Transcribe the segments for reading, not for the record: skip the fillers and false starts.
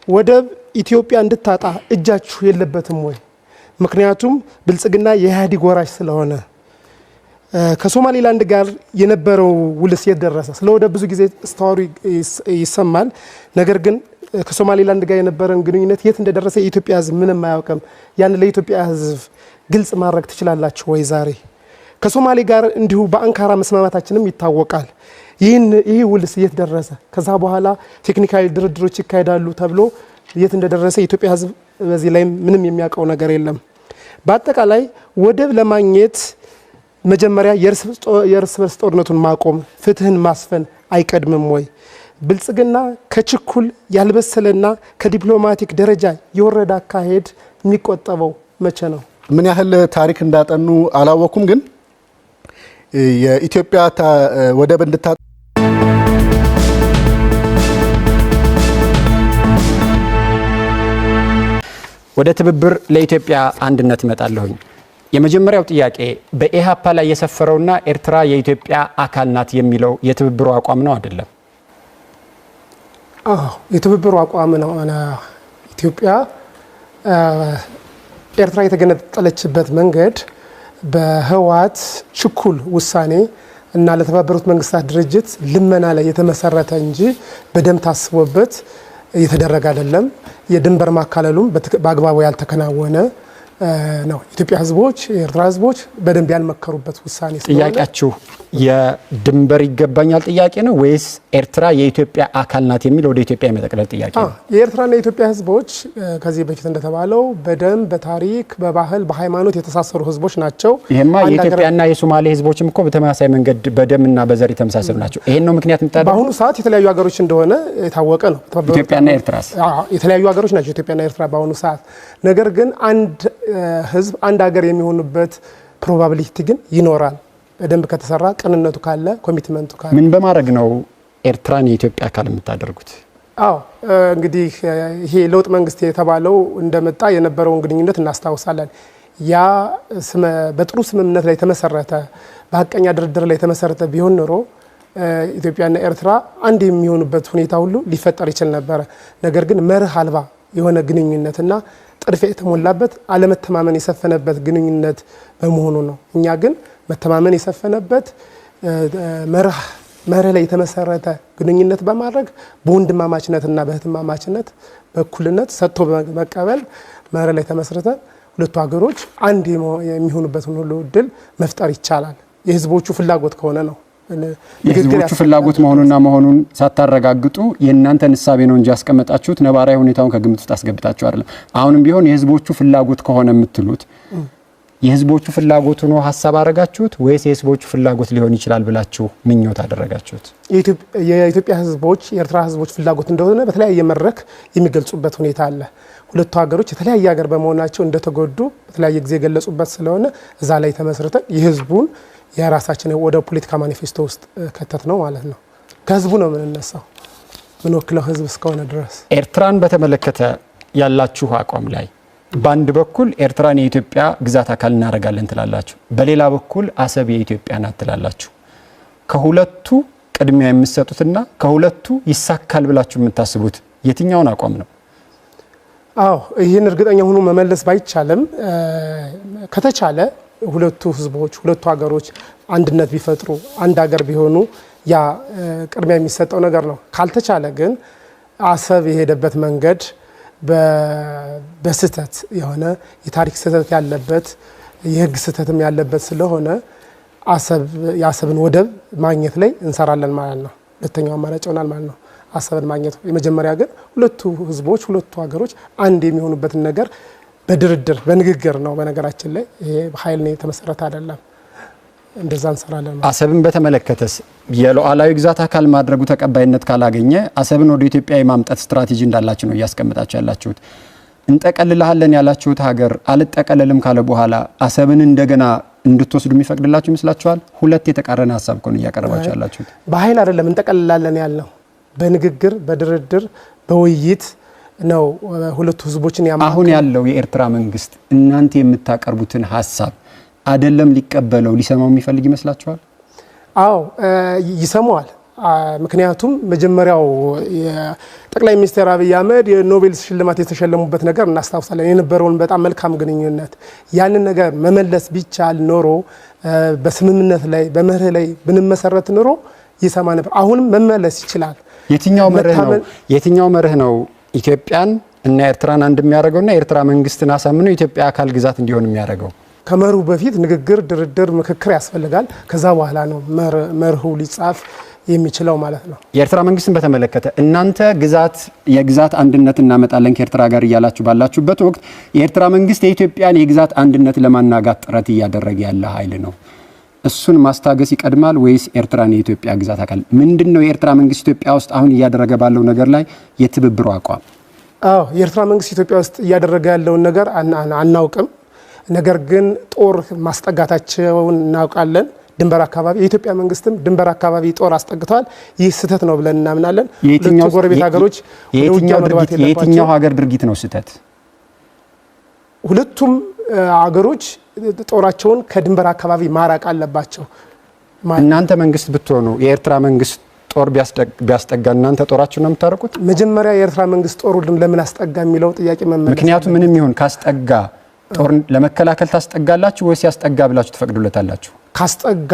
ወደብ ኢትዮጵያ እንድታጣ እጃችሁ የለበትም ወይ? ምክንያቱም ብልጽግና የኢህአዴግ ወራሽ ስለሆነ ከሶማሌላንድ ጋር የነበረው ውልስ የደረሰ ስለ ወደብ ብዙ ጊዜ ስታወሩ ይሰማል። ነገር ግን ከሶማሌላንድ ጋር የነበረን ግንኙነት የት እንደደረሰ የኢትዮጵያ ሕዝብ ምንም አያውቅም። ያን ለኢትዮጵያ ሕዝብ ግልጽ ማድረግ ትችላላችሁ ወይ? ዛሬ ከሶማሌ ጋር እንዲሁ በአንካራ መስማማታችንም ይታወቃል። ይህ ውልስ የት ደረሰ? ከዛ በኋላ ቴክኒካዊ ድርድሮች ይካሄዳሉ ተብሎ የት እንደደረሰ የኢትዮጵያ ሕዝብ በዚህ ላይ ምንም የሚያውቀው ነገር የለም። በአጠቃላይ ወደብ ለማግኘት መጀመሪያ የእርስ በርስ ጦርነቱን ማቆም፣ ፍትህን ማስፈን አይቀድምም ወይ? ብልጽግና ከችኩል ያልበሰለና ከዲፕሎማቲክ ደረጃ የወረደ አካሄድ የሚቆጠበው መቼ ነው? ምን ያህል ታሪክ እንዳጠኑ አላወኩም፣ ግን የኢትዮጵያ ወደብ እንድታ ወደ ትብብር ለኢትዮጵያ አንድነት እመጣለሁኝ። የመጀመሪያው ጥያቄ በኢሃፓ ላይ የሰፈረውና ኤርትራ የኢትዮጵያ አካል ናት የሚለው የትብብሩ አቋም ነው አይደለም? የትብብሩ አቋም ነው። ኢትዮጵያ ኤርትራ የተገነጠለችበት መንገድ በህወሓት ችኩል ውሳኔ እና ለተባበሩት መንግስታት ድርጅት ልመና ላይ የተመሰረተ እንጂ በደም ታስቦበት የተደረገ አይደለም። የድንበር ማካለሉም በአግባቡ ያልተከናወነ ነው። ኢትዮጵያ ህዝቦች፣ የኤርትራ ህዝቦች በደንብ ያልመከሩበት ውሳኔ ስለሆነ ጥያቄያችሁ የድንበር ይገባኛል ጥያቄ ነው ወይስ ኤርትራ የኢትዮጵያ አካል ናት የሚል ወደ ኢትዮጵያ የመጠቅለል ጥያቄ ነው? የኤርትራና የኢትዮጵያ ህዝቦች ከዚህ በፊት እንደተባለው በደም፣ በታሪክ፣ በባህል፣ በሃይማኖት የተሳሰሩ ህዝቦች ናቸው። ይሄማ የኢትዮጵያና የሶማሌ ህዝቦችም እኮ በተመሳሳይ መንገድ በደምና በዘር የተመሳሰሉ ናቸው። ይሄን ነው ምክንያት የምታደርገው? በአሁኑ ሰዓት የተለያዩ ሀገሮች እንደሆነ የታወቀ ነው። ኢትዮጵያና ኤርትራስ? የተለያዩ ሀገሮች ናቸው ኢትዮጵያና ኤርትራ በአሁኑ ሰዓት። ነገር ግን አንድ ህዝብ አንድ ሀገር የሚሆኑበት ፕሮባቢሊቲ ግን ይኖራል። በደንብ ከተሰራ፣ ቅንነቱ ካለ፣ ኮሚትመንቱ ካለ። ምን በማድረግ ነው ኤርትራን የኢትዮጵያ አካል የምታደርጉት? እንግዲህ ይሄ ለውጥ መንግስት የተባለው እንደመጣ የነበረውን ግንኙነት እናስታውሳለን። ያ በጥሩ ስምምነት ላይ የተመሰረተ በሀቀኛ ድርድር ላይ የተመሰረተ ቢሆን ኖሮ ኢትዮጵያና ኤርትራ አንድ የሚሆኑበት ሁኔታ ሁሉ ሊፈጠር ይችል ነበረ። ነገር ግን መርህ አልባ የሆነ ግንኙነትና ጥድፊያ የተሞላበት አለመተማመን የሰፈነበት ግንኙነት በመሆኑ ነው። እኛ ግን መተማመን የሰፈነበት መርህ ላይ የተመሰረተ ግንኙነት በማድረግ በወንድማማችነትና በእህትማማችነት በእኩልነት ሰጥቶ በመቀበል መርህ ላይ ተመስርተ ሁለቱ ሀገሮች አንድ የሚሆኑበትን ሁሉ እድል መፍጠር ይቻላል። የህዝቦቹ ፍላጎት ከሆነ ነው። የህዝቦቹ ፍላጎት መሆኑን ሳታረጋግጡ የእናንተን እሳቤ ነው እንጂ ያስቀመጣችሁት ነባራዊ ሁኔታውን ከግምት ውስጥ አስገብታችሁ አይደለም። አሁንም ቢሆን የህዝቦቹ ፍላጎት ከሆነ የምትሉት የህዝቦቹ ፍላጎት ሆኖ ሐሳብ አረጋችሁት ወይስ የህዝቦቹ ፍላጎት ሊሆን ይችላል ብላችሁ ምኞት አደረጋችሁት? የኢትዮጵያ ህዝቦች የኤርትራ ህዝቦች ፍላጎት እንደሆነ በተለያየ መድረክ የሚገልጹበት ሁኔታ አለ። ሁለቱ ሀገሮች የተለያየ ሀገር በመሆናቸው እንደተጎዱ በተለያየ ጊዜ የገለጹበት ስለሆነ እዛ ላይ ተመስርተን የህዝቡን የራሳችን ወደ ፖለቲካ ማኒፌስቶ ውስጥ ከተት ነው ማለት ነው። ከህዝቡ ነው የምንነሳው፣ ምን ወክለው ህዝብ እስከሆነ ድረስ። ኤርትራን በተመለከተ ያላችሁ አቋም ላይ በአንድ በኩል ኤርትራን የኢትዮጵያ ግዛት አካል እናደርጋለን ትላላችሁ፣ በሌላ በኩል አሰብ የኢትዮጵያ ናት ትላላችሁ። ከሁለቱ ቅድሚያ የምትሰጡትና ከሁለቱ ይሳካል ብላችሁ የምታስቡት የትኛውን አቋም ነው? ይህን እርግጠኛ ሆኖ መመለስ ባይቻልም ከተቻለ ሁለቱ ህዝቦች ሁለቱ ሀገሮች አንድነት ቢፈጥሩ አንድ ሀገር ቢሆኑ ያ ቅድሚያ የሚሰጠው ነገር ነው። ካልተቻለ ግን አሰብ የሄደበት መንገድ በስህተት የሆነ የታሪክ ስህተት ያለበት የህግ ስህተትም ያለበት ስለሆነ የአሰብን ወደብ ማግኘት ላይ እንሰራለን ማለት ነው። ሁለተኛው አማራጭ ይሆናል ማለት ነው አሰብን ማግኘት። የመጀመሪያ ግን ሁለቱ ህዝቦች ሁለቱ ሀገሮች አንድ የሚሆኑበትን ነገር በድርድር በንግግር ነው። በነገራችን ላይ ይሄ በኃይል ነው የተመሰረተ አይደለም። እንደዛ እንሰራለን። አሰብን በተመለከተስ የሉዓላዊ ግዛት አካል ማድረጉ ተቀባይነት ካላገኘ አሰብን ወደ ኢትዮጵያ የማምጣት ስትራቴጂ እንዳላችሁ ነው እያስቀመጣችሁ ያላችሁት። እንጠቀልልሃለን ያላችሁት ሀገር አልጠቀለልም ካለ በኋላ አሰብን እንደገና እንድትወስዱ የሚፈቅድላችሁ ይመስላችኋል? ሁለት የተቃረነ ሀሳብ እኮ ነው እያቀረባችሁ ያላችሁት። በኃይል አይደለም እንጠቀልላለን ያልነው፣ በንግግር በድርድር በውይይት ነው ሁለቱ ህዝቦችን ያማከለ። አሁን ያለው የኤርትራ መንግስት እናንተ የምታቀርቡትን ሀሳብ አይደለም ሊቀበለው ሊሰማው የሚፈልግ ይመስላችኋል? ይሰማዋል። ምክንያቱም መጀመሪያው ጠቅላይ ሚኒስትር አብይ አህመድ የኖቤል ሽልማት የተሸለሙበት ነገር እናስታውሳለን። የነበረውን በጣም መልካም ግንኙነት ያንን ነገር መመለስ ቢቻል ኖሮ በስምምነት ላይ በመርህ ላይ ብንመሰረት ኖሮ ይሰማ ነበር። አሁንም መመለስ ይችላል። የትኛው መርህ ነው ኢትዮጵያን እና ኤርትራን አንድ የሚያደርገውና ኤርትራ መንግስትን አሳምነው የኢትዮጵያ አካል ግዛት እንዲሆን የሚያደርገው? ከመርሁ በፊት ንግግር፣ ድርድር፣ ምክክር ያስፈልጋል። ከዛ በኋላ ነው መርሁ ሊጻፍ የሚችለው ማለት ነው። የኤርትራ መንግስትን በተመለከተ እናንተ የግዛት አንድነት እናመጣለን ከኤርትራ ጋር እያላችሁ ባላችሁበት ወቅት የኤርትራ መንግስት የኢትዮጵያን የግዛት አንድነት ለማናጋት ጥረት እያደረገ ያለ ኃይል ነው። እሱን ማስታገስ ይቀድማል ወይስ ኤርትራን የኢትዮጵያ ግዛት አካል? ምንድነው የኤርትራ መንግስት ኢትዮጵያ ውስጥ አሁን እያደረገ ባለው ነገር ላይ የትብብሩ አቋም? የኤርትራ መንግስት ኢትዮጵያ ውስጥ እያደረገ ያለውን ነገር አናውቅም። ነገር ግን ጦር ማስጠጋታቸውን እናውቃለን። ድንበር አካባቢ የኢትዮጵያ መንግስትም ድንበር አካባቢ ጦር አስጠግተዋል። ይህ ስህተት ነው ብለን እናምናለን። ሁለቱ ጎረቤት ሀገሮች የትኛው ሀገር ድርጊት ነው ስህተት? ሁለቱም ሀገሮች ጦራቸውን ከድንበር አካባቢ ማራቅ አለባቸው። እናንተ መንግስት ብትሆኑ የኤርትራ መንግስት ጦር ቢያስጠጋ እናንተ ጦራችሁን ነው የምታርቁት? መጀመሪያ የኤርትራ መንግስት ጦሩን ለምን አስጠጋ የሚለው ጥያቄ መመለስ። ምክንያቱም ምንም ይሁን ካስጠጋ ጦር ለመከላከል ታስጠጋላችሁ ወይስ ያስጠጋ ብላችሁ ትፈቅዱለታላችሁ? ካስጠጋ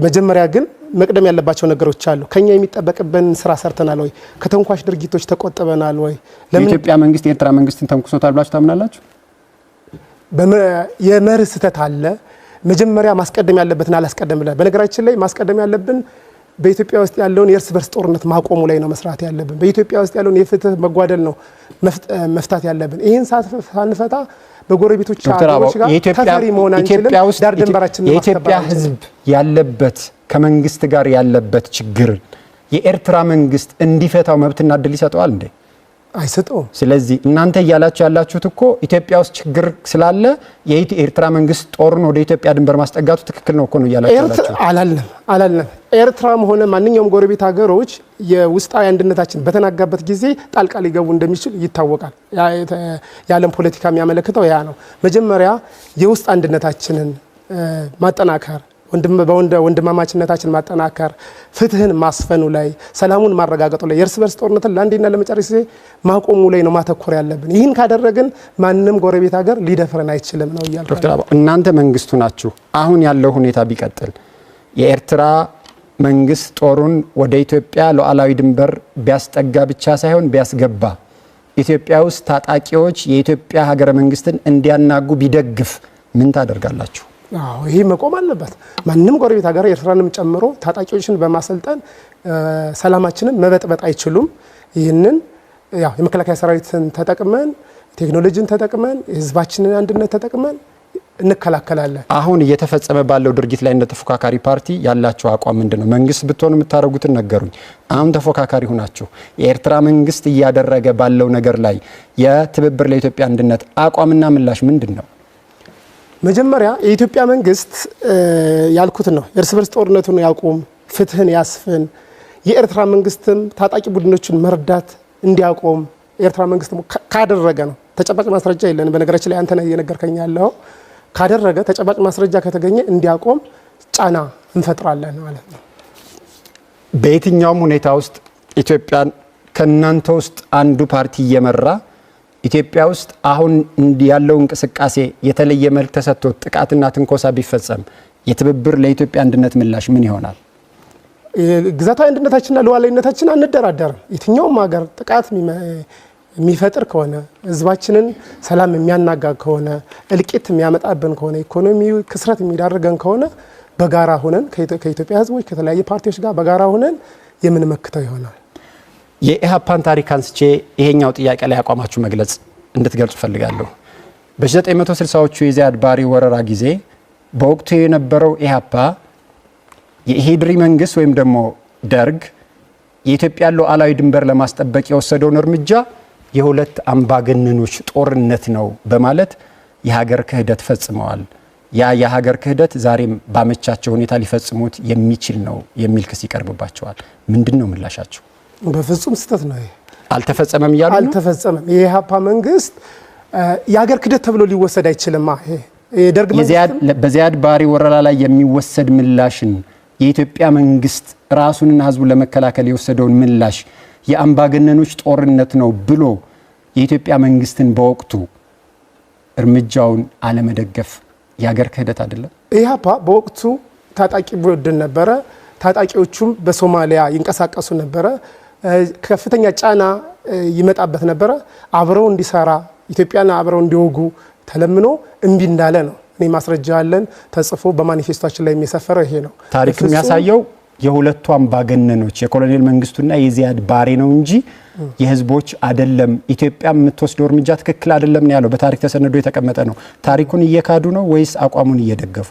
መጀመሪያ ግን መቅደም ያለባቸው ነገሮች አሉ። ከኛ የሚጠበቅብን ስራ ሰርተናል ወይ? ከተንኳሽ ድርጊቶች ተቆጥበናል ወይ? የኢትዮጵያ መንግስት የኤርትራ መንግስትን ተንኩሶታል ብላችሁ ታምናላችሁ? የመርህ ስህተት አለ። መጀመሪያ ማስቀደም ያለበትን አላስቀደም ብለን፣ በነገራችን ላይ ማስቀደም ያለብን በኢትዮጵያ ውስጥ ያለውን የእርስ በርስ ጦርነት ማቆሙ ላይ ነው መስራት ያለብን። በኢትዮጵያ ውስጥ ያለውን የፍትህ መጓደል ነው መፍታት ያለብን። ይህን ሳንፈታ በጎረቤቶች ሀገሮች ጋር ተፈሪ መሆን አንችልም። ዳር ድንበራችንን የኢትዮጵያ ህዝብ ያለበት ከመንግስት ጋር ያለበት ችግር የኤርትራ መንግስት እንዲፈታው መብትና እድል ይሰጠዋል እንዴ? አይሰጠውም። ስለዚህ እናንተ እያላችሁ ያላችሁት እኮ ኢትዮጵያ ውስጥ ችግር ስላለ የኤርትራ መንግስት ጦርን ወደ ኢትዮጵያ ድንበር ማስጠጋቱ ትክክል ነው እኮ ነው እያላችሁ ያላችሁ። አላለም። ኤርትራም ሆነ ማንኛውም ጎረቤት ሀገሮች የውስጣዊ አንድነታችን በተናጋበት ጊዜ ጣልቃ ሊገቡ እንደሚችል ይታወቃል። የዓለም ፖለቲካ የሚያመለክተው ያ ነው። መጀመሪያ የውስጥ አንድነታችንን ማጠናከር፣ ወንድማማችነታችን ማጠናከር፣ ፍትህን ማስፈኑ ላይ፣ ሰላሙን ማረጋገጡ ላይ፣ የእርስ በርስ ጦርነትን ለአንዴና ለመጨረሻ ጊዜ ማቆሙ ላይ ነው ማተኮር ያለብን። ይህን ካደረግን ማንም ጎረቤት ሀገር ሊደፍረን አይችልም ነው እያልኩ። ዶክተር አበባው እናንተ መንግስቱ ናችሁ። አሁን ያለው ሁኔታ ቢቀጥል የኤርትራ መንግስት ጦሩን ወደ ኢትዮጵያ ሉዓላዊ ድንበር ቢያስጠጋ ብቻ ሳይሆን ቢያስገባ፣ ኢትዮጵያ ውስጥ ታጣቂዎች የኢትዮጵያ ሀገረ መንግስትን እንዲያናጉ ቢደግፍ ምን ታደርጋላችሁ? ይሄ መቆም አለበት። ማንም ጎረቤት ሀገር ኤርትራንም ጨምሮ ታጣቂዎችን በማሰልጠን ሰላማችንን መበጥበጥ አይችሉም። ይህንን የመከላከያ ሰራዊትን ተጠቅመን ቴክኖሎጂን ተጠቅመን የህዝባችንን አንድነት ተጠቅመን እንከላከላለን። አሁን እየተፈጸመ ባለው ድርጊት ላይ እንደ ተፎካካሪ ፓርቲ ያላችሁ አቋም ምንድነው? መንግስት ብትሆኑ የምታደርጉትን ነገሩኝ። አሁን ተፎካካሪ ሆናችሁ የኤርትራ መንግስት እያደረገ ባለው ነገር ላይ የትብብር ለኢትዮጵያ አንድነት አቋምና ምላሽ ምንድነው? መጀመሪያ የኢትዮጵያ መንግስት ያልኩት ነው። የእርስ በርስ ጦርነቱን ያቁም፣ ፍትህን ያስፍን። የኤርትራ መንግስትም ታጣቂ ቡድኖችን መርዳት እንዲያቆም የኤርትራ መንግስት ካደረገ ነው። ተጨባጭ ማስረጃ የለንም። በነገራችን ላይ አንተ ነህ እየነገርከኝ ያለው። ካደረገ ተጨባጭ ማስረጃ ከተገኘ እንዲያቆም ጫና እንፈጥራለን ማለት ነው። በየትኛውም ሁኔታ ውስጥ ኢትዮጵያን ከእናንተ ውስጥ አንዱ ፓርቲ እየመራ ኢትዮጵያ ውስጥ አሁን ያለው እንቅስቃሴ የተለየ መልክ ተሰጥቶት ጥቃትና ትንኮሳ ቢፈጸም የትብብር ለኢትዮጵያ አንድነት ምላሽ ምን ይሆናል? ግዛታዊ አንድነታችንና ሉዓላዊነታችን አንደራደርም። የትኛውም ሀገር ጥቃት የሚፈጥር ከሆነ ህዝባችንን ሰላም የሚያናጋ ከሆነ እልቂት የሚያመጣብን ከሆነ ኢኮኖሚው ክስረት የሚዳርገን ከሆነ በጋራ ሆነን ከኢትዮጵያ ህዝቦች ከተለያየ ፓርቲዎች ጋር በጋራ ሆነን የምንመክተው ይሆናል። የኢህአፓን ታሪክ አንስቼ ይሄኛው ጥያቄ ላይ አቋማችሁ መግለጽ እንድትገልጹ ፈልጋለሁ። በ1960ዎቹ የዚያድ ባሬ ወረራ ጊዜ በወቅቱ የነበረው ኢህአፓ የኢሂድሪ መንግስት ወይም ደግሞ ደርግ የኢትዮጵያ ሉዓላዊ ድንበር ለማስጠበቅ የወሰደውን እርምጃ የሁለት አምባገነኖች ጦርነት ነው በማለት የሀገር ክህደት ፈጽመዋል። ያ የሀገር ክህደት ዛሬም ባመቻቸው ሁኔታ ሊፈጽሙት የሚችል ነው የሚል ክስ ይቀርብባቸዋል። ምንድነው ምላሻቸው? በፍጹም ስህተት ነው። አልተፈጸመም እያሉ ነው። አልተፈጸመም። የኢህአፓ መንግስት የሀገር ክህደት ተብሎ ሊወሰድ አይችልም። በዚያድ ባሬ ወረራ ላይ የሚወሰድ ምላሽን የኢትዮጵያ መንግስት ራሱንና ህዝቡን ለመከላከል የወሰደውን ምላሽ የአምባገነኖች ጦርነት ነው ብሎ የኢትዮጵያ መንግስትን በወቅቱ እርምጃውን አለመደገፍ የሀገር ክህደት አይደለም? ኢህአፓ በወቅቱ ታጣቂ ቡድን ነበረ። ታጣቂዎቹም በሶማሊያ ይንቀሳቀሱ ነበረ። ከፍተኛ ጫና ይመጣበት ነበረ። አብረው እንዲሰራ ኢትዮጵያን አብረው እንዲወጉ ተለምኖ እምቢ እንዳለ ነው። እኔ ማስረጃ አለን ተጽፎ በማኒፌስቶችን ላይ የሚሰፈረው ይሄ ነው። ታሪክ የሚያሳየው የሁለቱ አምባገነኖች የኮሎኔል መንግስቱና የዚያድ ባሬ ነው እንጂ የህዝቦች አይደለም። ኢትዮጵያ የምትወስደው እርምጃ ትክክል አይደለም ነው ያለው። በታሪክ ተሰንዶ የተቀመጠ ነው። ታሪኩን እየካዱ ነው ወይስ አቋሙን እየደገፉ?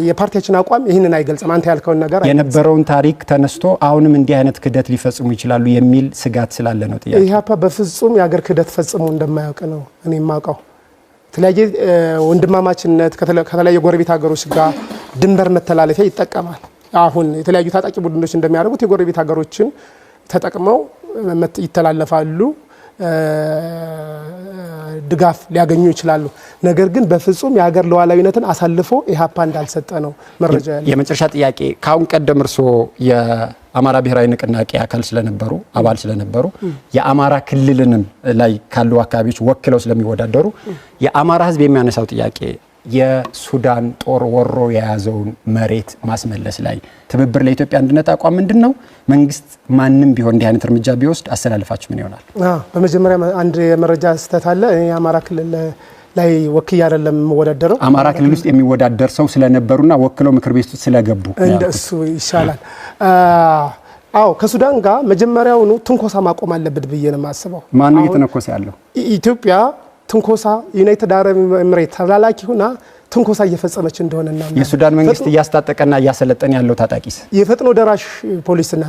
የፓርቲያችን አቋም ይህንን አይገልጽም። አንተ ያልከውን ነገር የነበረውን ታሪክ ተነስቶ አሁንም እንዲህ አይነት ክህደት ሊፈጽሙ ይችላሉ የሚል ስጋት ስላለ ነው ጥያቄ። ኢህአፓ በፍጹም የሀገር ክህደት ፈጽሞ እንደማያውቅ ነው እኔ የማውቀው። የተለያየ ወንድማማችነት ከተለያየ ጎረቤት ሀገሮች ጋር ድንበር መተላለፊያ ይጠቀማል። አሁን የተለያዩ ታጣቂ ቡድኖች እንደሚያደርጉት የጎረቤት ሀገሮችን ተጠቅመው ይተላለፋሉ፣ ድጋፍ ሊያገኙ ይችላሉ። ነገር ግን በፍጹም የሀገር ሉዓላዊነትን አሳልፎ ኢህአፓ እንዳልሰጠ ነው መረጃ ያለው። የመጨረሻ ጥያቄ፣ ካሁን ቀደም እርስዎ የአማራ ብሔራዊ ንቅናቄ አካል ስለነበሩ አባል ስለነበሩ የአማራ ክልልንም ላይ ካሉ አካባቢዎች ወክለው ስለሚወዳደሩ የአማራ ህዝብ የሚያነሳው ጥያቄ የሱዳን ጦር ወሮ የያዘውን መሬት ማስመለስ ላይ ትብብር ለኢትዮጵያ አንድነት አቋም ምንድነው? መንግስት ማንም ቢሆን እንዲህ አይነት እርምጃ ቢወስድ አስተላልፋችሁ ምን ይሆናል? በመጀመሪያ አንድ የመረጃ ስህተት አለ። የአማራ ክልል ላይ ወክዬ አይደለም የምወዳደረው። አማራ ክልል ውስጥ የሚወዳደር ሰው ስለነበሩና ወክለው ምክር ቤት ውስጥ ስለገቡ እንደሱ ይሻላል። ከሱዳን ጋር መጀመሪያውኑ ትንኮሳ ማቆም አለበት ብዬ ነው የማስበው። ማን ነው እየተነኮሰ ያለው? ኢትዮጵያ ትንኮሳ ዩናይትድ አረብ ኤምሬት ተላላኪ ሆና ትንኮሳ እየፈጸመች እንደሆነና የሱዳን መንግስት እያስታጠቀና እያሰለጠነ ያለው ታጣቂስ የፈጥኖ ደራሽ ፖሊስና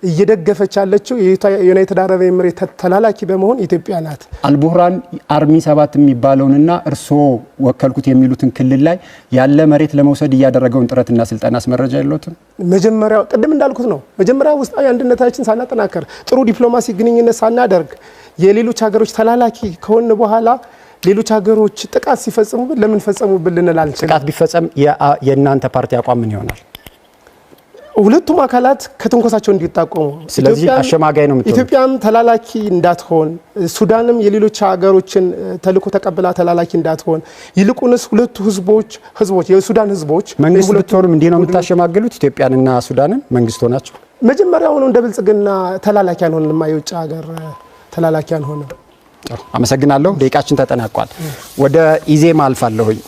እየደገፈች ያለችው የዩናይትድ አረብ ኤምሬት ተላላኪ በመሆን ኢትዮጵያ ናት። አልቡህራን አርሚ 7 የሚባለውንና እርስዎ ወከልኩት የሚሉትን ክልል ላይ ያለ መሬት ለመውሰድ እያደረገውን ጥረትና ስልጠና መረጃ የለዎትም? መጀመሪያው ቅድም እንዳልኩት ነው። መጀመሪያ ውስጣዊ አንድነታችን ሳናጠናከር ጥሩ ዲፕሎማሲ ግንኙነት ሳናደርግ የሌሎች ሀገሮች ተላላኪ ከሆነ በኋላ ሌሎች ሀገሮች ጥቃት ሲፈጽሙብን ለምን ፈጸሙብን ልንል አንችልም። ጥቃት ቢፈጸም የእናንተ ፓርቲ አቋም ምን ይሆናል? ሁለቱም አካላት ከትንኮሳቸው እንዲጣቆሙ። ስለዚህ አሸማጋይ ነው የምትሆነው። ኢትዮጵያም ተላላኪ እንዳትሆን፣ ሱዳንም የሌሎች ሀገሮችን ተልዕኮ ተቀብላ ተላላኪ እንዳትሆን፣ ይልቁንስ ሁለቱ ህዝቦች የሱዳን ህዝቦች መንግስት ብትሆኑም እንዲህ ነው የምታሸማግሉት ኢትዮጵያንና ሱዳንን መንግስት ሆናችሁ? መጀመሪያውኑ እንደ ብልጽግና ተላላኪ አንሆንማ፣ የውጭ ሀገር ተላላኪ አንሆንም። አመሰግናለሁ። ደቂቃችን ተጠናቋል። ወደ ኢዜማ አልፋለሁኝ።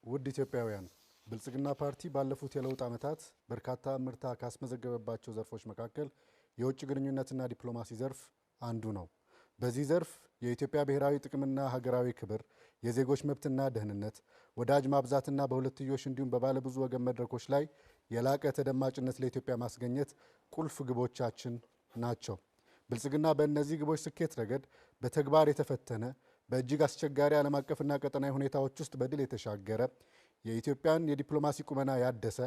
ውድ ኢትዮጵያውያን፣ ብልጽግና ፓርቲ ባለፉት የለውጥ ዓመታት በርካታ ምርታ ካስመዘገበባቸው ዘርፎች መካከል የውጭ ግንኙነትና ዲፕሎማሲ ዘርፍ አንዱ ነው። በዚህ ዘርፍ የኢትዮጵያ ብሔራዊ ጥቅምና ሀገራዊ ክብር፣ የዜጎች መብትና ደህንነት፣ ወዳጅ ማብዛትና በሁለትዮሽ እንዲሁም በባለብዙ ወገን መድረኮች ላይ የላቀ ተደማጭነት ለኢትዮጵያ ማስገኘት ቁልፍ ግቦቻችን ናቸው። ብልጽግና በእነዚህ ግቦች ስኬት ረገድ በተግባር የተፈተነ በእጅግ አስቸጋሪ ዓለም አቀፍና ቀጠናዊ ሁኔታዎች ውስጥ በድል የተሻገረ የኢትዮጵያን የዲፕሎማሲ ቁመና ያደሰ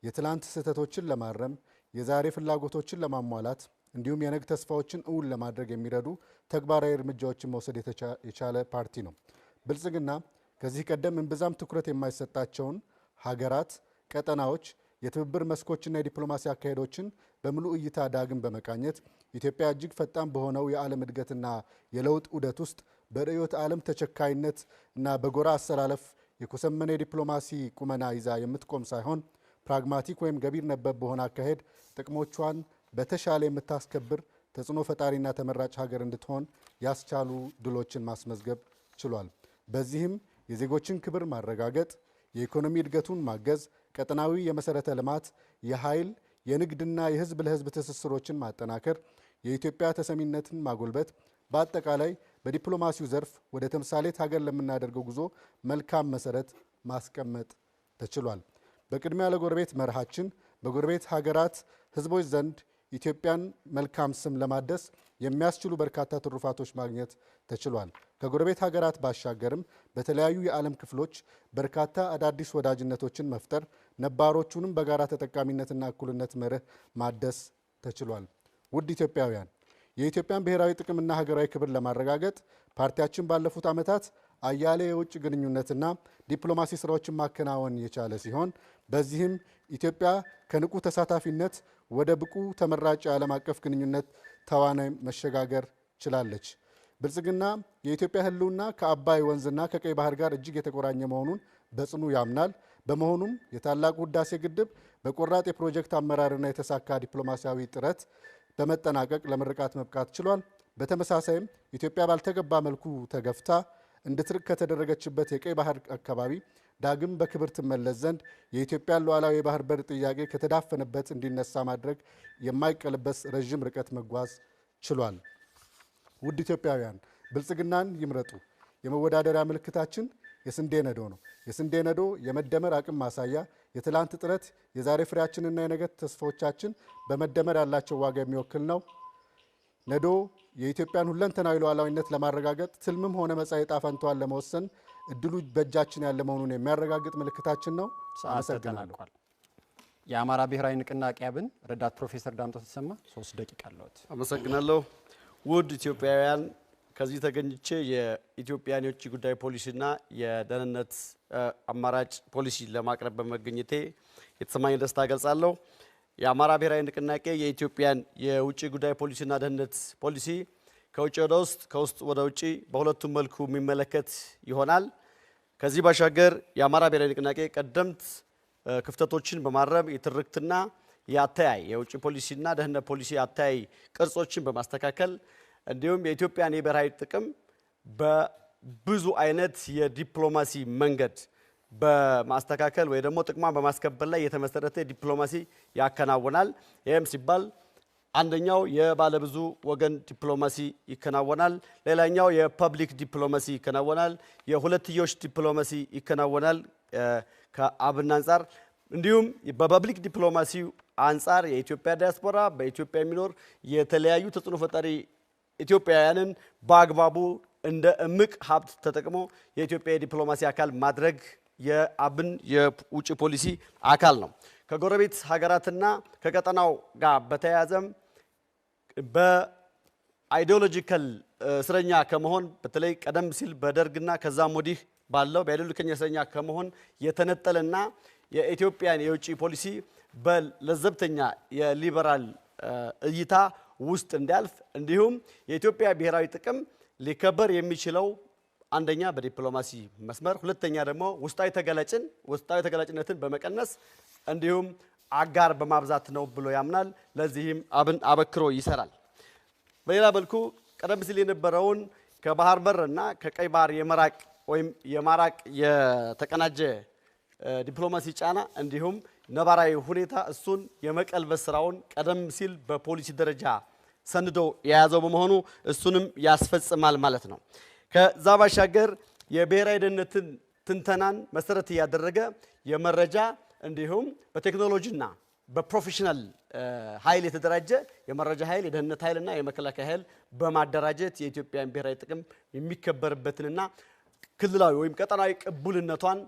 የትላንት ስህተቶችን ለማረም የዛሬ ፍላጎቶችን ለማሟላት እንዲሁም የነገ ተስፋዎችን እውን ለማድረግ የሚረዱ ተግባራዊ እርምጃዎችን መውሰድ የቻለ ፓርቲ ነው። ብልጽግና ከዚህ ቀደም እምብዛም ትኩረት የማይሰጣቸውን ሀገራት፣ ቀጠናዎች፣ የትብብር መስኮችና የዲፕሎማሲ አካሄዶችን በሙሉ እይታ ዳግም በመቃኘት ኢትዮጵያ እጅግ ፈጣን በሆነው የዓለም እድገትና የለውጥ ዑደት ውስጥ በርዕዮተ ዓለም ተቸካይነት እና በጎራ አሰላለፍ የኮሰመነ የዲፕሎማሲ ቁመና ይዛ የምትቆም ሳይሆን ፕራግማቲክ ወይም ገቢር ነበብ በሆነ አካሄድ ጥቅሞቿን በተሻለ የምታስከብር ተጽዕኖ ፈጣሪና ተመራጭ ሀገር እንድትሆን ያስቻሉ ድሎችን ማስመዝገብ ችሏል። በዚህም የዜጎችን ክብር ማረጋገጥ፣ የኢኮኖሚ እድገቱን ማገዝ፣ ቀጠናዊ የመሰረተ ልማት፣ የኃይል፣ የንግድና የህዝብ ለህዝብ ትስስሮችን ማጠናከር፣ የኢትዮጵያ ተሰሚነትን ማጎልበት፣ በአጠቃላይ በዲፕሎማሲው ዘርፍ ወደ ተምሳሌት ሀገር ለምናደርገው ጉዞ መልካም መሰረት ማስቀመጥ ተችሏል። በቅድሚያ ለጎረቤት መርሃችን በጎረቤት ሀገራት ህዝቦች ዘንድ ኢትዮጵያን መልካም ስም ለማደስ የሚያስችሉ በርካታ ትሩፋቶች ማግኘት ተችሏል። ከጎረቤት ሀገራት ባሻገርም በተለያዩ የዓለም ክፍሎች በርካታ አዳዲስ ወዳጅነቶችን መፍጠር፣ ነባሮቹንም በጋራ ተጠቃሚነትና እኩልነት መርህ ማደስ ተችሏል። ውድ ኢትዮጵያውያን፣ የኢትዮጵያን ብሔራዊ ጥቅምና ሀገራዊ ክብር ለማረጋገጥ ፓርቲያችን ባለፉት ዓመታት አያሌ የውጭ ግንኙነትና ዲፕሎማሲ ስራዎችን ማከናወን የቻለ ሲሆን በዚህም ኢትዮጵያ ከንቁ ተሳታፊነት ወደ ብቁ ተመራጭ የዓለም አቀፍ ግንኙነት ተዋናይ መሸጋገር ችላለች። ብልጽግና የኢትዮጵያ ህልውና ከአባይ ወንዝና ከቀይ ባህር ጋር እጅግ የተቆራኘ መሆኑን በጽኑ ያምናል። በመሆኑም የታላቁ ህዳሴ ግድብ በቆራጥ የፕሮጀክት አመራርና የተሳካ ዲፕሎማሲያዊ ጥረት በመጠናቀቅ ለምርቃት መብቃት ችሏል። በተመሳሳይም ኢትዮጵያ ባልተገባ መልኩ ተገፍታ እንድትርቅ ከተደረገችበት የቀይ ባህር አካባቢ ዳግም በክብር ትመለስ ዘንድ የኢትዮጵያን ሉዓላዊ የባህር በር ጥያቄ ከተዳፈነበት እንዲነሳ ማድረግ የማይቀለበስ ረዥም ርቀት መጓዝ ችሏል። ውድ ኢትዮጵያውያን ብልጽግናን ይምረጡ። የመወዳደሪያ ምልክታችን የስንዴ ነዶ ነው። የስንዴ ነዶ የመደመር አቅም ማሳያ፣ የትላንት ጥረት የዛሬ ፍሬያችንና የነገ ተስፋዎቻችን በመደመር ያላቸው ዋጋ የሚወክል ነው። ነዶ የኢትዮጵያን ሁለንተናዊ ሉዓላዊነት ለማረጋገጥ ትልምም ሆነ መጻኢ ዕጣ ፈንታዋን ለመወሰን እድሉ በእጃችን ያለ መሆኑን የሚያረጋግጥ ምልክታችን ነው። አመሰግናለሁ። የአማራ ብሔራዊ ንቅናቄ አብን ረዳት ፕሮፌሰር ዳምጦ ተሰማ 3 ደቂቃ አለዎት። አመሰግናለሁ። ውድ ኢትዮጵያውያን ከዚህ ተገኝቼ የኢትዮጵያን የውጭ ጉዳይ ፖሊሲና የደህንነት አማራጭ ፖሊሲ ለማቅረብ በመገኘቴ የተሰማኝ ደስታ ገልጻለሁ። የአማራ ብሔራዊ ንቅናቄ የኢትዮጵያን የውጭ ጉዳይ ፖሊሲና ደህንነት ፖሊሲ ከውጭ ወደ ውስጥ ከውስጥ ወደ ውጭ በሁለቱም መልኩ የሚመለከት ይሆናል። ከዚህ ባሻገር የአማራ ብሔራዊ ንቅናቄ ቀደምት ክፍተቶችን በማረም የትርክትና የአተያይ የውጭ ፖሊሲና ደህንነት ፖሊሲ አተያይ ቅርጾችን በማስተካከል እንዲሁም የኢትዮጵያን የብሔራዊ ጥቅም በብዙ አይነት የዲፕሎማሲ መንገድ በማስተካከል ወይ ደግሞ ጥቅሟን በማስከበር ላይ የተመሰረተ ዲፕሎማሲ ያከናውናል። ይህም ሲባል አንደኛው የባለብዙ ወገን ዲፕሎማሲ ይከናወናል። ሌላኛው የፐብሊክ ዲፕሎማሲ ይከናወናል። የሁለትዮሽ ዲፕሎማሲ ይከናወናል ከአብን አንጻር። እንዲሁም በፐብሊክ ዲፕሎማሲ አንጻር የኢትዮጵያ ዲያስፖራ በኢትዮጵያ የሚኖር የተለያዩ ተጽዕኖ ፈጣሪ ኢትዮጵያውያንን በአግባቡ እንደ እምቅ ሀብት ተጠቅሞ የኢትዮጵያ የዲፕሎማሲ አካል ማድረግ የአብን የውጭ ፖሊሲ አካል ነው። ከጎረቤት ሀገራትና ከቀጠናው ጋር በተያያዘም በአይዲዮሎጂካል እስረኛ ከመሆን በተለይ ቀደም ሲል በደርግና ከዛም ወዲህ ባለው በአይዲዮሎጂካል እስረኛ ከመሆን የተነጠለና የኢትዮጵያን የውጭ ፖሊሲ በለዘብተኛ የሊበራል እይታ ውስጥ እንዲያልፍ እንዲሁም የኢትዮጵያ ብሔራዊ ጥቅም ሊከበር የሚችለው አንደኛ በዲፕሎማሲ መስመር፣ ሁለተኛ ደግሞ ውስጣዊ ተገላጭነትን በመቀነስ እንዲሁም አጋር በማብዛት ነው ብሎ ያምናል። ለዚህም አብን አበክሮ ይሰራል። በሌላ መልኩ ቀደም ሲል የነበረውን ከባህር በርና ከቀይ ባህር የመራቅ ወይም የማራቅ የተቀናጀ ዲፕሎማሲ ጫና እንዲሁም ነባራዊ ሁኔታ እሱን የመቀልበስ ስራውን ቀደም ሲል በፖሊሲ ደረጃ ሰንዶ የያዘው በመሆኑ እሱንም ያስፈጽማል ማለት ነው። ከዛ ባሻገር የብሔራዊ ደህንነትን ትንተናን መሰረት ያደረገ የመረጃ እንዲሁም በቴክኖሎጂና በፕሮፌሽናል ኃይል የተደራጀ የመረጃ ኃይል፣ የደህንነት ኃይልና የመከላከያ ኃይል በማደራጀት የኢትዮጵያን ብሔራዊ ጥቅም የሚከበርበትንና ክልላዊ ወይም ቀጠናዊ ቅቡልነቷን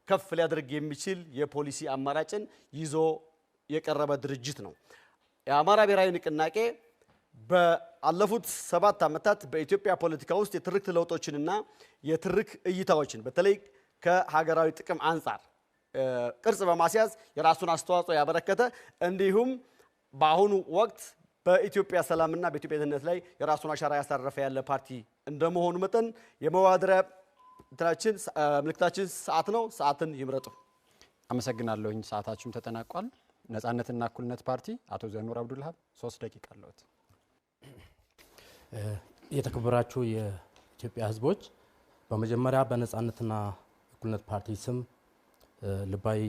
ከፍ ሊያደርግ የሚችል የፖሊሲ አማራጭን ይዞ የቀረበ ድርጅት ነው። የአማራ ብሔራዊ ንቅናቄ ባለፉት 7 ዓመታት በኢትዮጵያ ፖለቲካ ውስጥ የትርክት ለውጦችንና የትርክ እይታዎችን በተለይ ከሀገራዊ ጥቅም አንጻር ቅርጽ በማስያዝ የራሱን አስተዋጽኦ ያበረከተ እንዲሁም በአሁኑ ወቅት በኢትዮጵያ ሰላምና በኢትዮጵያ ደህንነት ላይ የራሱን አሻራ ያሳረፈ ያለ ፓርቲ እንደመሆኑ መጠን የመወዳደሪያ ምልክታችን ሰዓት ነው። ሰዓትን ይምረጡ። አመሰግናለሁኝ። ሰዓታችሁም ተጠናቋል። ነጻነትና እኩልነት ፓርቲ አቶ ዘኑር አብዱልሃብ 3 ደቂቃ አለዎት። የተከበራችሁ የኢትዮጵያ ሕዝቦች በመጀመሪያ በነጻነትና እኩልነት ፓርቲ ስም ልባዊ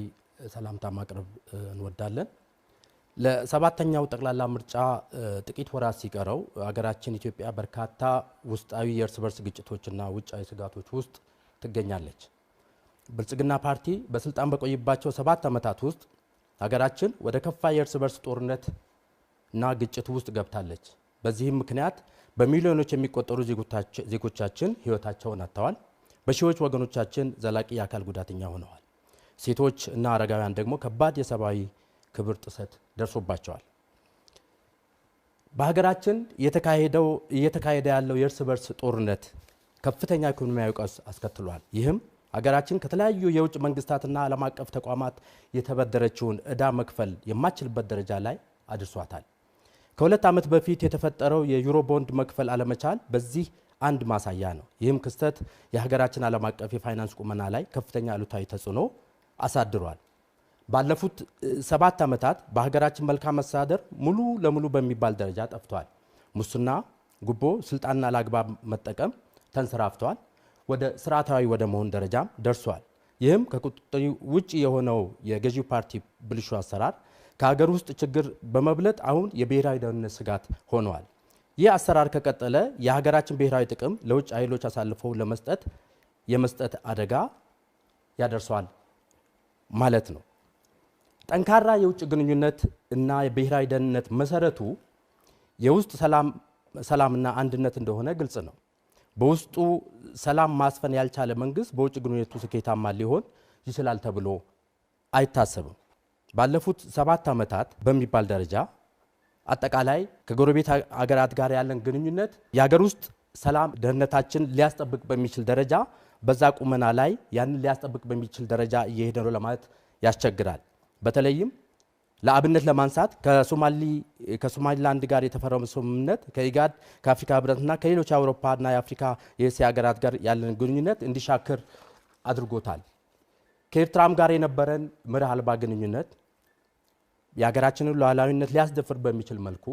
ሰላምታ ማቅረብ እንወዳለን። ለ7ኛው ጠቅላላ ምርጫ ጥቂት ወራት ሲቀረው ሀገራችን ኢትዮጵያ በርካታ ውስጣዊ የእርስ በርስ ግጭቶችና ውጫዊ ስጋቶች ውስጥ ትገኛለች። ብልጽግና ፓርቲ በስልጣን በቆይባቸው 7 ዓመታት ውስጥ ሀገራችን ወደ ከፋ የእርስ በርስ ጦርነት እና ግጭት ውስጥ ገብታለች። በዚህም ምክንያት በሚሊዮኖች የሚቆጠሩ ዜጎቻችን ህይወታቸውን አጥተዋል። በሺዎች ወገኖቻችን ዘላቂ የአካል ጉዳተኛ ሆነዋል። ሴቶች እና አረጋውያን ደግሞ ከባድ የሰብአዊ ክብር ጥሰት ደርሶባቸዋል። በሀገራችን እየተካሄደ ያለው የእርስ በርስ ጦርነት ከፍተኛ ኢኮኖሚያዊ ቀውስ አስከትሏል። ይህም ሀገራችን ከተለያዩ የውጭ መንግስታትና ዓለም አቀፍ ተቋማት የተበደረችውን ዕዳ መክፈል የማትችልበት ደረጃ ላይ አድርሷታል። ከ2 ዓመት በፊት የተፈጠረው የዩሮ ቦንድ መክፈል አለመቻል በዚህ አንድ ማሳያ ነው። ይህም ክስተት የሀገራችን ዓለም አቀፍ የፋይናንስ ቁመና ላይ ከፍተኛ አሉታዊ ተጽዕኖ አሳድሯል። ባለፉት 7 ዓመታት በሀገራችን መልካም መስተዳደር ሙሉ ለሙሉ በሚባል ደረጃ ጠፍቷል። ሙስና፣ ጉቦ፣ ስልጣንና ለአግባብ መጠቀም ተንሰራፍቷል። ወደ ስርዓታዊ ወደ መሆን ደረጃም ደርሷል። ይህም ከቁጥጥር ውጭ የሆነው የገዢው ፓርቲ ብልሹ አሰራር ከሀገር ውስጥ ችግር በመብለጥ አሁን የብሔራዊ ደህንነት ስጋት ሆነዋል። ይህ አሰራር ከቀጠለ የሀገራችን ብሔራዊ ጥቅም ለውጭ ኃይሎች አሳልፎ የመስጠት አደጋ ያደርሰዋል ማለት ነው። ጠንካራ የውጭ ግንኙነት እና የብሔራዊ ደህንነት መሰረቱ የውስጥ ሰላምና አንድነት እንደሆነ ግልጽ ነው። በውስጡ ሰላም ማስፈን ያልቻለ መንግስት በውጭ ግንኙነቱ ስኬታማ ሊሆን ይችላል ተብሎ አይታሰብም። ባለፉት 7 ዓመታት በሚባል ደረጃ አጠቃላይ ከጎረቤት ሀገራት ጋር ያለን ግንኙነት የሀገር ውስጥ ሰላም ደህንነታችን ሊያስጠብቅ በሚችል ደረጃ በዛ ቁመና ላይ ያንን ሊያስጠብቅ በሚችል ደረጃ እየሄደ ነው ለማለት ያስቸግራል። በተለይም ለአብነት ለማንሳት ከሶማሊላንድ ጋር የተፈረመው ስምምነት ከኢጋድ ከአፍሪካ ህብረትና ከሌሎች የአውሮፓና የአፍሪካ የእስያ ሀገራት ጋር ያለን ግንኙነት እንዲሻክር አድርጎታል። ከኤርትራም ጋር የነበረን መርህ አልባ ግንኙነት የሀገራችንን ሉዓላዊነት ሊያስደፍር በሚችል መልኩ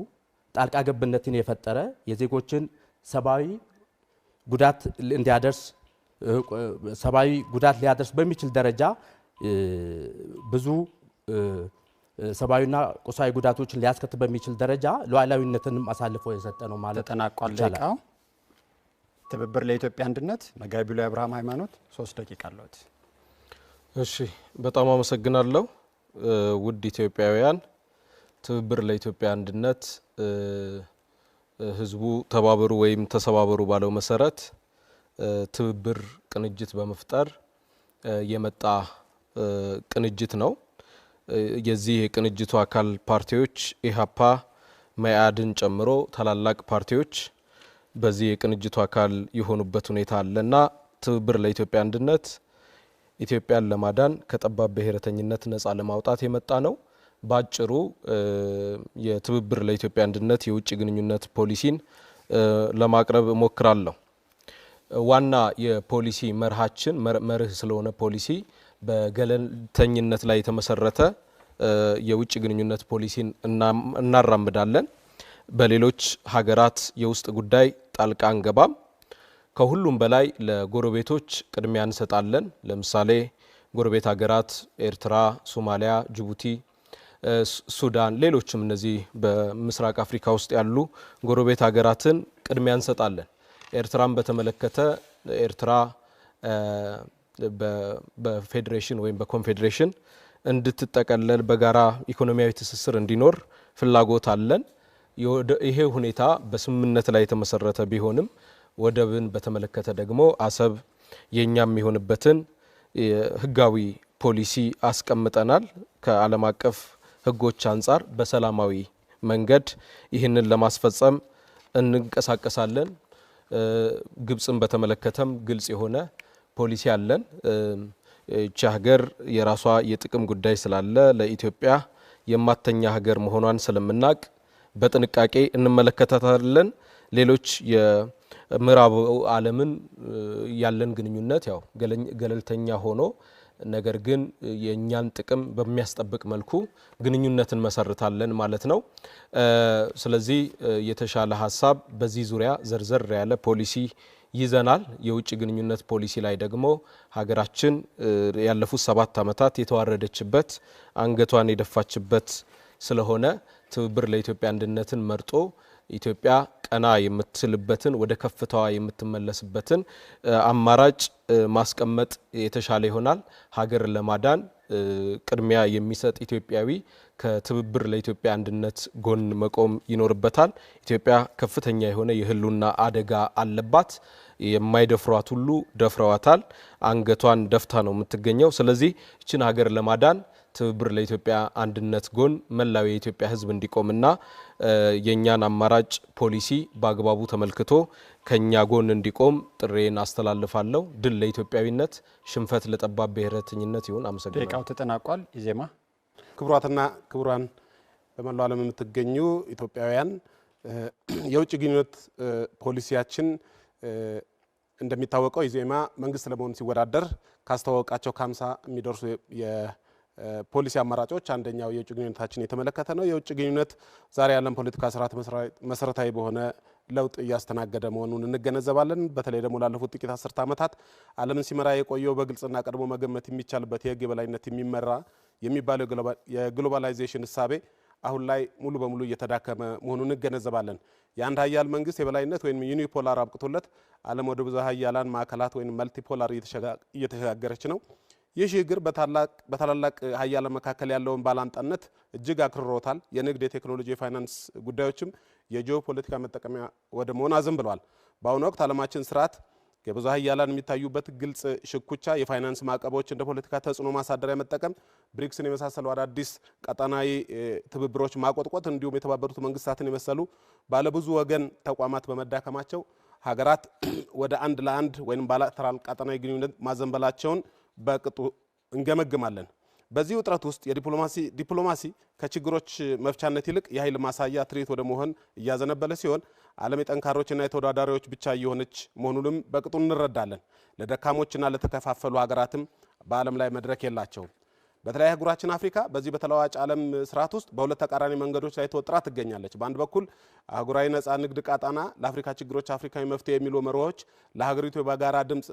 ጣልቃ ገብነትን የፈጠረ የዜጎችን ሰብአዊ ጉዳት ሊያደርስ በሚችል ደረጃ ብዙ ሰብአዊና ቁሳዊ ጉዳቶችን ሊያስከትል በሚችል ደረጃ ሉዓላዊነትንም አሳልፎ የሰጠ ነው ማለት ተጠናቋል። ደቂቃው ትብብር ለኢትዮጵያ አንድነት መጋቢ ብሉይ አብርሃም ሃይማኖት 3 ደቂቃ አለዎት። እሺ በጣም አመሰግናለሁ። ውድ ኢትዮጵያውያን ትብብር ለኢትዮጵያ አንድነት ህዝቡ ተባበሩ ወይም ተሰባበሩ ባለው መሰረት ትብብር ቅንጅት በመፍጠር የመጣ ቅንጅት ነው። የዚህ የቅንጅቱ አካል ፓርቲዎች ኢሃፓ፣ መኢአድን ጨምሮ ታላላቅ ፓርቲዎች በዚህ የቅንጅቱ አካል የሆኑበት ሁኔታ አለና ትብብር ለኢትዮጵያ አንድነት ኢትዮጵያን ለማዳን ከጠባብ ብሔረተኝነት ነፃ ለማውጣት የመጣ ነው። ባጭሩ የትብብር ለኢትዮጵያ አንድነት የውጭ ግንኙነት ፖሊሲን ለማቅረብ እሞክራለሁ። ዋና የፖሊሲ መርሃችን መርህ ስለሆነ ፖሊሲ በገለልተኝነት ላይ የተመሰረተ የውጭ ግንኙነት ፖሊሲን እናራምዳለን። በሌሎች ሀገራት የውስጥ ጉዳይ ጣልቃ አንገባም። ከሁሉም በላይ ለጎረቤቶች ቅድሚያ እንሰጣለን። ለምሳሌ ጎረቤት ሀገራት ኤርትራ፣ ሶማሊያ፣ ጅቡቲ፣ ሱዳን፣ ሌሎችም እነዚህ በምስራቅ አፍሪካ ውስጥ ያሉ ጎረቤት ሀገራትን ቅድሚያ እንሰጣለን። ኤርትራን በተመለከተ ኤርትራ በፌዴሬሽን ወይም በኮንፌዴሬሽን እንድትጠቀለል በጋራ ኢኮኖሚያዊ ትስስር እንዲኖር ፍላጎት አለን። ይሄ ሁኔታ በስምምነት ላይ የተመሰረተ ቢሆንም ወደብን በተመለከተ ደግሞ አሰብ የኛም የሆነበትን ህጋዊ ፖሊሲ አስቀምጠናል። ከዓለም አቀፍ ህጎች አንጻር በሰላማዊ መንገድ ይህንን ለማስፈጸም እንንቀሳቀሳለን። ግብጽን በተመለከተም ግልጽ የሆነ ፖሊሲ አለን። እቺ ሀገር የራሷ የጥቅም ጉዳይ ስላለ ለኢትዮጵያ የማተኛ ሀገር መሆኗን ስለምናቅ በጥንቃቄ እንመለከታታለን። ሌሎች የምዕራብ ዓለምን ያለን ግንኙነት ያው ገለልተኛ ሆኖ ነገር ግን የኛን ጥቅም በሚያስጠብቅ መልኩ ግንኙነትን መሰርታለን ማለት ነው። ስለዚህ የተሻለ ሀሳብ በዚህ ዙሪያ ዘርዘር ያለ ፖሊሲ ይዘናል። የውጭ ግንኙነት ፖሊሲ ላይ ደግሞ ሀገራችን ያለፉት 7 ዓመታት የተዋረደችበት አንገቷን የደፋችበት ስለሆነ ትብብር ለኢትዮጵያ አንድነትን መርጦ ኢትዮጵያ ቀና የምትልበትን ወደ ከፍታዋ የምትመለስበትን አማራጭ ማስቀመጥ የተሻለ ይሆናል። ሀገር ለማዳን ቅድሚያ የሚሰጥ ኢትዮጵያዊ ከትብብር ለኢትዮጵያ አንድነት ጎን መቆም ይኖርበታል። ኢትዮጵያ ከፍተኛ የሆነ የህልውና አደጋ አለባት። የማይደፍሯት ሁሉ ደፍረዋታል። አንገቷን ደፍታ ነው የምትገኘው። ስለዚህ እችን ሀገር ለማዳን ትብብር ለኢትዮጵያ አንድነት ጎን መላው የኢትዮጵያ ሕዝብ እንዲቆምና የኛን አማራጭ ፖሊሲ በአግባቡ ተመልክቶ ከኛ ጎን እንዲቆም ጥሬን አስተላልፋለሁ። ድል ለኢትዮጵያዊነት፣ ሽንፈት ለጠባብ ብሔረተኝነት ይሁን። አመሰግናለሁ። ደቂቃው ተጠናቋል። ኢዜማ ክቡራትና ክቡራን በመላው ዓለም የምትገኙ ኢትዮጵያውያን የውጭ ግንኙነት ፖሊሲያችን እንደሚታወቀው ኢዜማ መንግስት ለመሆን ሲወዳደር ካስተዋወቃቸው ከ50 የሚደርሱ የፖሊሲ አማራጮች አንደኛው የውጭ ግንኙነታችን የተመለከተ ነው። የውጭ ግንኙነት ዛሬ ያለን ፖለቲካ ስርዓት መሰረታዊ በሆነ ለውጥ እያስተናገደ መሆኑን እንገነዘባለን። በተለይ ደግሞ ላለፉት ጥቂት አስርተ ዓመታት ዓለምን ሲመራ የቆየው በግልጽና ቀድሞ መገመት የሚቻልበት የህግ የበላይነት የሚመራ የሚባለው የግሎባላይዜሽን እሳቤ አሁን ላይ ሙሉ በሙሉ እየተዳከመ መሆኑን እንገነዘባለን። የአንድ ሀያል መንግስት የበላይነት ወይም ዩኒፖላር አብቅቶለት ዓለም ወደ ብዙ ሀያላን ማዕከላት ወይም መልቲፖላር እየተሸጋገረች ነው። ይህ ሽግግር በታላላቅ ሀያላን መካከል ያለውን ባላንጣነት እጅግ አክርሮታል። የንግድ፣ የቴክኖሎጂ፣ የፋይናንስ ጉዳዮችም የጂኦፖለቲካ መጠቀሚያ ወደ መሆን አዘንብለዋል። በአሁኑ ወቅት ዓለማችን ስርዓት የብዙ ሀያላን የሚታዩበት ግልጽ ሽኩቻ፣ የፋይናንስ ማዕቀቦች እንደ ፖለቲካ ተጽዕኖ ማሳደሪያ መጠቀም፣ ብሪክስን የመሳሰሉ አዳዲስ ቀጠናዊ ትብብሮች ማቆጥቆጥ እንዲሁም የተባበሩት መንግስታትን የመሰሉ ባለብዙ ወገን ተቋማት በመዳከማቸው ሀገራት ወደ አንድ ለአንድ ወይም ባይላተራል ቀጠናዊ ግንኙነት ማዘንበላቸውን በቅጡ እንገመግማለን። በዚህ ውጥረት ውስጥ ዲፕሎማሲ ከችግሮች መፍቻነት ይልቅ የኃይል ማሳያ ትርኢት ወደ መሆን እያዘነበለ ሲሆን ዓለም የጠንካሮችና የተወዳዳሪዎች ብቻ እየሆነች መሆኑንም በቅጡ እንረዳለን። ለደካሞችና ለተከፋፈሉ ሀገራትም በዓለም ላይ መድረክ የላቸውም። በተለይ አህጉራችን አፍሪካ በዚህ በተለዋዋጭ ዓለም ስርዓት ውስጥ በሁለት ተቃራኒ መንገዶች ላይ ተወጥራ ትገኛለች። በአንድ በኩል አህጉራዊ ነጻ ንግድ ቃጣና ለአፍሪካ ችግሮች አፍሪካዊ መፍትሄ የሚሉ መርሆች ለሀገሪቱ በጋራ ድምፅ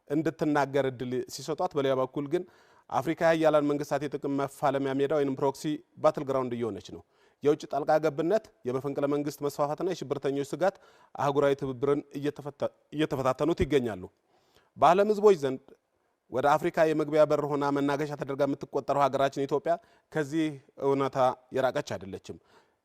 እንድትናገር እድል ሲሰጧት፣ በሌላ በኩል ግን አፍሪካ ሀያላን መንግስታት የጥቅም መፋለሚያ ሜዳ ወይም ፕሮክሲ ባትል ግራውንድ እየሆነች ነው። የውጭ ጣልቃ ገብነት፣ የመፈንቅለ መንግስት መስፋፋትና የሽብርተኞች ስጋት አህጉራዊ ትብብርን እየተፈታተኑት ይገኛሉ። በዓለም ህዝቦች ዘንድ ወደ አፍሪካ የመግቢያ በር ሆና መናገሻ ተደርጋ የምትቆጠረው ሀገራችን ኢትዮጵያ ከዚህ እውነታ የራቀች አይደለችም።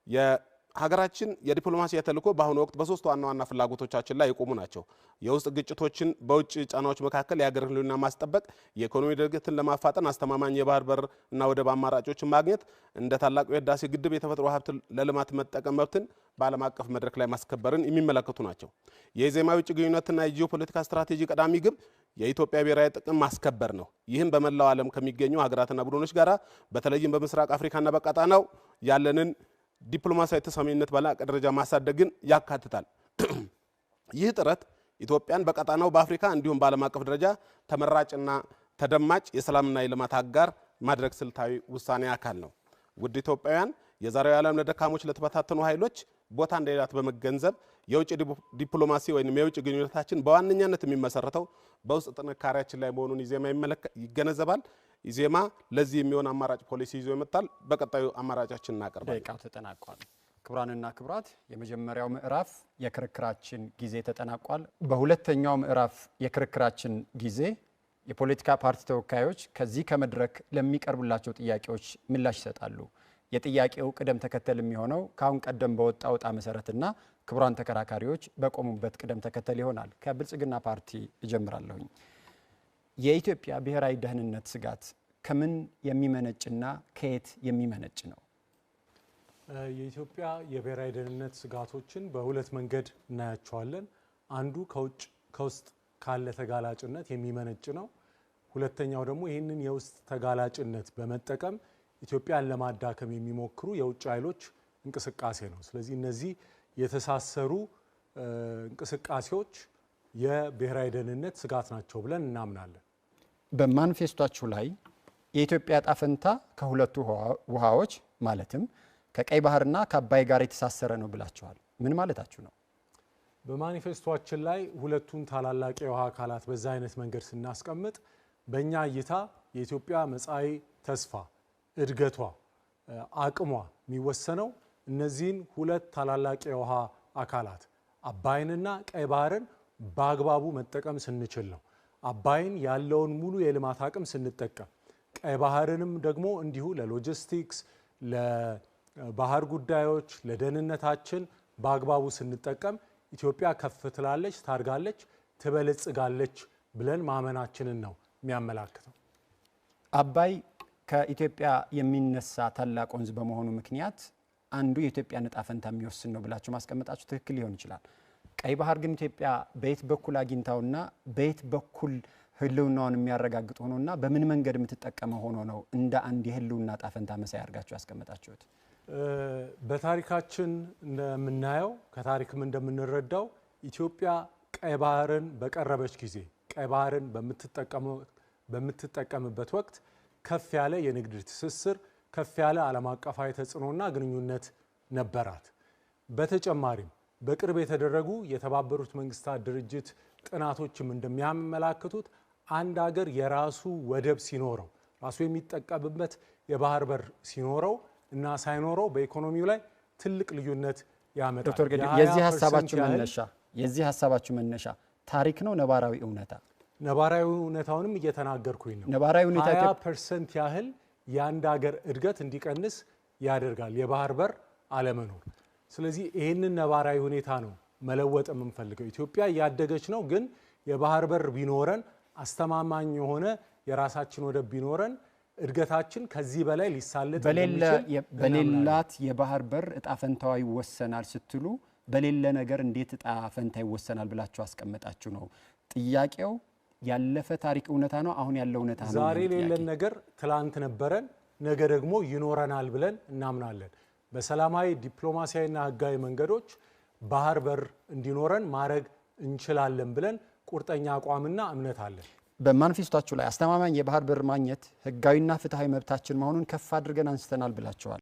የሀገራችን የዲፕሎማሲ ተልዕኮ በአሁኑ ወቅት በሶስት ዋና ዋና ፍላጎቶቻችን ላይ የቆሙ ናቸው። የውስጥ ግጭቶችን በውጭ ጫናዎች መካከል የሀገር ህልውና ማስጠበቅ፣ የኢኮኖሚ እድገትን ለማፋጠን አስተማማኝ የባህር በር እና ወደብ አማራጮችን ማግኘት፣ እንደ ታላቁ የህዳሴ ግድብ የተፈጥሮ ሀብት ለልማት መጠቀም መብትን በዓለም አቀፍ መድረክ ላይ ማስከበርን የሚመለከቱ ናቸው። የኢዜማ የውጭ ግንኙነትና የጂኦፖለቲካ ስትራቴጂ ቀዳሚ ግብ የኢትዮጵያ ብሔራዊ ጥቅም ማስከበር ነው። ይህም በመላው ዓለም ከሚገኙ ሀገራትና ቡድኖች ጋራ በተለይም በምስራቅ አፍሪካና በቀጣናው ያለንን ዲፕሎማሲያዊ ተሰሚነት በላቀ ደረጃ ማሳደግን ያካትታል። ይህ ጥረት ኢትዮጵያን በቀጣናው በአፍሪካ እንዲሁም በዓለም አቀፍ ደረጃ ተመራጭና ተደማጭ የሰላምና የልማት አጋር ማድረግ ስልታዊ ውሳኔ አካል ነው። ውድ ኢትዮጵያውያን፣ የዛሬው ዓለም ለደካሞች ለተበታተኑ ኃይሎች ቦታ እንደሌላት በመገንዘብ የውጭ ዲፕሎማሲ ወይም የውጭ ግንኙነታችን በዋነኛነት የሚመሰረተው በውስጥ ጥንካሬያችን ላይ መሆኑን ኢዜማ ይገነዘባል። ኢዜማ ለዚህ የሚሆን አማራጭ ፖሊሲ ይዞ ይመጣል። በቀጣዩ አማራጫችን እናቀርባለን። ደቂቃው ተጠናቋል። ክቡራንና ክቡራት፣ የመጀመሪያው ምዕራፍ የክርክራችን ጊዜ ተጠናቋል። በሁለተኛው ምዕራፍ የክርክራችን ጊዜ የፖለቲካ ፓርቲ ተወካዮች ከዚህ ከመድረክ ለሚቀርቡላቸው ጥያቄዎች ምላሽ ይሰጣሉ። የጥያቄው ቅደም ተከተል የሚሆነው ካሁን ቀደም በወጣው ዕጣ መሰረትና ክቡራን ተከራካሪዎች በቆሙበት ቅደም ተከተል ይሆናል። ከብልጽግና ፓርቲ እጀምራለሁኝ። የኢትዮጵያ ብሔራዊ ደህንነት ስጋት ከምን የሚመነጭና ከየት የሚመነጭ ነው? የኢትዮጵያ የብሔራዊ ደህንነት ስጋቶችን በሁለት መንገድ እናያቸዋለን። አንዱ ከውስጥ ካለ ተጋላጭነት የሚመነጭ ነው። ሁለተኛው ደግሞ ይህንን የውስጥ ተጋላጭነት በመጠቀም ኢትዮጵያን ለማዳከም የሚሞክሩ የውጭ ኃይሎች እንቅስቃሴ ነው። ስለዚህ እነዚህ የተሳሰሩ እንቅስቃሴዎች የብሔራዊ ደህንነት ስጋት ናቸው ብለን እናምናለን። በማኒፌስቷችሁ ላይ የኢትዮጵያ ዕጣ ፈንታ ከሁለቱ ውሃዎች ማለትም ከቀይ ባህርና ከአባይ ጋር የተሳሰረ ነው ብላችኋል። ምን ማለታችሁ ነው? በማኒፌስቷችን ላይ ሁለቱን ታላላቅ የውሃ አካላት በዛ አይነት መንገድ ስናስቀምጥ በእኛ እይታ የኢትዮጵያ መጻኢ ተስፋ፣ እድገቷ፣ አቅሟ የሚወሰነው እነዚህን ሁለት ታላላቅ የውሃ አካላት አባይንና ቀይ ባህርን በአግባቡ መጠቀም ስንችል ነው። አባይን ያለውን ሙሉ የልማት አቅም ስንጠቀም፣ ቀይ ባህርንም ደግሞ እንዲሁ ለሎጂስቲክስ፣ ለባህር ጉዳዮች፣ ለደህንነታችን በአግባቡ ስንጠቀም ኢትዮጵያ ከፍ ትላለች፣ ታድጋለች፣ ትበለጽጋለች ብለን ማመናችንን ነው የሚያመላክተው። አባይ ከኢትዮጵያ የሚነሳ ታላቅ ወንዝ በመሆኑ ምክንያት አንዱ የኢትዮጵያ ዕጣ ፈንታ የሚወስን ነው ብላችሁ ማስቀመጣችሁ ትክክል ሊሆን ይችላል። ቀይ ባህር ግን ኢትዮጵያ በየት በኩል አግኝታውና በየት በኩል ህልውናውን የሚያረጋግጥ ሆኖና በምን መንገድ የምትጠቀመው ሆኖ ነው እንደ አንድ የህልውና ዕጣ ፈንታ መሳይ አድርጋችሁ ያስቀመጣችሁት? በታሪካችን እንደምናየው ከታሪክም እንደምንረዳው ኢትዮጵያ ቀይ ባህርን በቀረበች ጊዜ ቀይ ባህርን በምትጠቀምበት ወቅት ከፍ ያለ የንግድ ትስስር ከፍ ያለ ዓለም አቀፋዊ ተጽዕኖና ግንኙነት ነበራት። በተጨማሪም በቅርብ የተደረጉ የተባበሩት መንግስታት ድርጅት ጥናቶችም እንደሚያመላክቱት አንድ ሀገር የራሱ ወደብ ሲኖረው ራሱ የሚጠቀምበት የባህር በር ሲኖረው እና ሳይኖረው በኢኮኖሚው ላይ ትልቅ ልዩነት ያመጣል። ዶክተር ገዱ የዚህ ሀሳባችሁ መነሻ ታሪክ ነው ነባራዊ እውነታ? ነባራዊ እውነታውንም እየተናገርኩኝ ነው። ነባራዊ እውነታ 20% ያህል የአንድ ሀገር እድገት እንዲቀንስ ያደርጋል የባህር በር አለመኖር። ስለዚህ ይህንን ነባራዊ ሁኔታ ነው መለወጥ የምንፈልገው። ኢትዮጵያ እያደገች ነው፣ ግን የባህር በር ቢኖረን አስተማማኝ የሆነ የራሳችን ወደብ ቢኖረን እድገታችን ከዚህ በላይ ሊሳለጥ በሌላት የባህር በር ዕጣ ፈንታዋ ይወሰናል ስትሉ በሌለ ነገር እንዴት ዕጣ ፈንታ ይወሰናል ብላችሁ አስቀመጣችሁ ነው ጥያቄው። ያለፈ ታሪክ እውነታ ነው፣ አሁን ያለው እውነታ ነው። ዛሬ ሌለን ነገር ትላንት ነበረን፣ ነገ ደግሞ ይኖረናል ብለን እናምናለን። በሰላማዊ ዲፕሎማሲያዊና ህጋዊ መንገዶች ባህር በር እንዲኖረን ማድረግ እንችላለን ብለን ቁርጠኛ አቋምና እምነት አለን። በማኒፌስቶአችሁ ላይ አስተማማኝ የባህር በር ማግኘት ህጋዊና ፍትሃዊ መብታችን መሆኑን ከፍ አድርገን አንስተናል ብላችኋል።